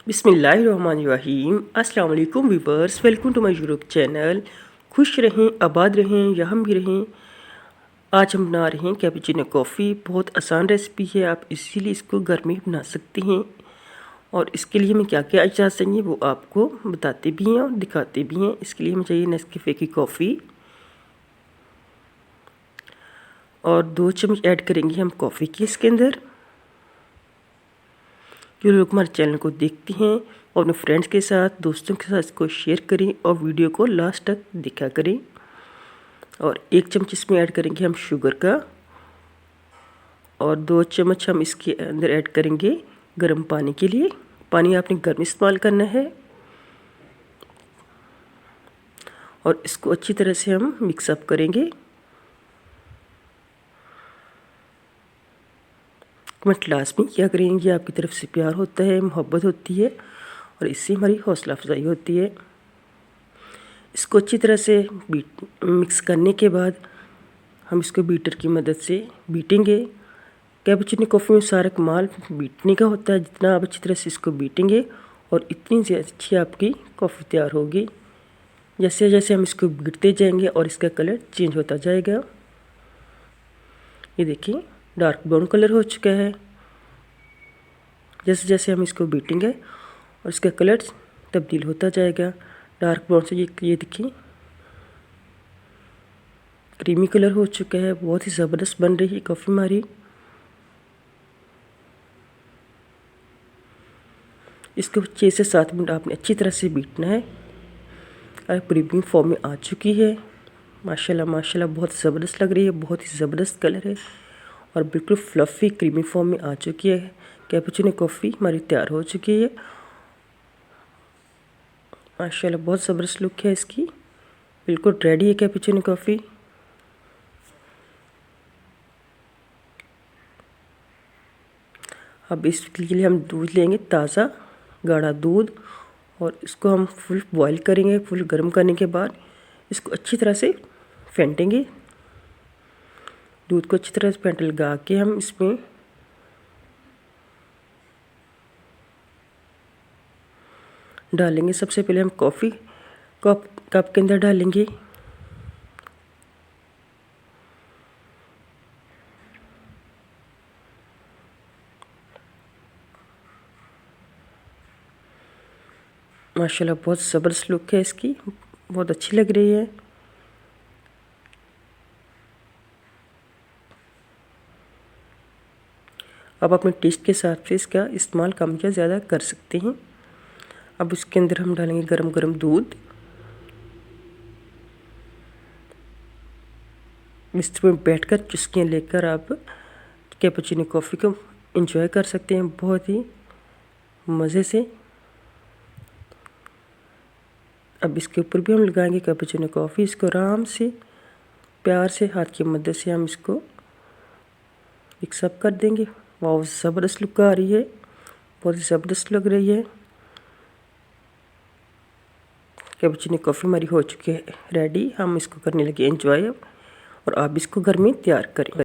बिस्मिल्लाहिर्रहमानिर्रहीम। अस्सलाम वालेकुम viewers, welcome to my YouTube channel. खुश रहें, आबाद रहें, यहाँ भी रहें। आज हम बना रहे हैं कैपुचिनो कॉफ़ी। बहुत आसान रेसिपी है, आप इसीलिए इसको घर में बना सकते हैं। और इसके लिए हमें क्या क्या अज्जा चाहिए वो आपको बताते भी हैं और दिखाते भी हैं। इसके लिए हमें चाहिए नेस्कैफ़े की कॉफ़ी और 2 चम्मच ऐड करेंगे हम कॉफ़ी के इसके अंदर। जो लोग हमारे चैनल को देखते हैं और अपने फ्रेंड्स के साथ, दोस्तों के साथ इसको शेयर करें और वीडियो को लास्ट तक देखा करें। और 1 चम्मच इसमें ऐड करेंगे हम शुगर का और 2 चम्मच हम इसके अंदर ऐड करेंगे गर्म पानी के लिए। पानी आपने गर्म इस्तेमाल करना है और इसको अच्छी तरह से हम मिक्सअप करेंगे। कमेंट लास्ट में क्या करेंगे, आपकी तरफ से प्यार होता है, मोहब्बत होती है और इससे हमारी हौसला अफजाई होती है। इसको अच्छी तरह से मिक्स करने के बाद हम इसको बीटर की मदद से बीटेंगे। कैपुचिनो कॉफ़ी में सारा कमाल बीटने का होता है। जितना आप अच्छी तरह से इसको बीटेंगे और इतनी से अच्छी आपकी कॉफ़ी तैयार होगी। जैसे जैसे हम इसको बीटते जाएंगे और इसका कलर चेंज होता जाएगा। ये देखिए डार्क ब्राउन कलर हो चुका है। जैसे जैसे हम इसको बीटेंगे और इसका कलर तब्दील होता जाएगा डार्क ब्राउन से। ये देखिए क्रीमी कलर हो चुका है। बहुत ही ज़बरदस्त बन रही है कॉफ़ी हमारी। इसको 6 से 7 मिनट आपने अच्छी तरह से बीटना है। और प्रीमियम फॉर्म में आ चुकी है। माशाल्लाह माशाल्लाह बहुत ज़बरदस्त लग रही है। बहुत ही ज़बरदस्त कलर है और बिल्कुल फ्लफ़ी क्रीमी फॉर्म में आ चुकी है। कैपुचिनो कॉफ़ी हमारी तैयार हो चुकी है। माशाल्लाह बहुत ज़बरदस्त लुक है इसकी। बिल्कुल रेडी है कैपुचिनो कॉफ़ी। अब इसके लिए हम दूध लेंगे, ताज़ा गाढ़ा दूध, और इसको हम फुल बॉईल करेंगे। फुल गर्म करने के बाद इसको अच्छी तरह से फेंटेंगे। दूध को अच्छी तरह से फेंट लगा के हम इसमें डालेंगे। सबसे पहले हम कॉफ़ी कप के अंदर डालेंगे। माशाल्लाह बहुत ज़बरदस्त लुक है इसकी, बहुत अच्छी लग रही है। अब अपने टेस्ट के हिसाब से इसका इस्तेमाल कम या ज़्यादा कर सकते हैं। अब इसके अंदर हम डालेंगे गरम गरम दूध। इसमें बैठकर चुस्कियाँ लेकर आप कैपुचिनो कॉफ़ी को एंजॉय कर सकते हैं बहुत ही मज़े से। अब इसके ऊपर भी हम लगाएंगे कैपुचिनो कॉफ़ी। इसको आराम से प्यार से हाथ की मदद से हम इसको मिक्सअप कर देंगे। वाह ज़बरदस्त लुक आ रही है, बहुत ही ज़बरदस्त लग रही है। कैपुचिनो कॉफ़ी हमारी हो चुकी है रेडी। हम इसको करने लगे एंजॉय और आप इसको घर में तैयार करें।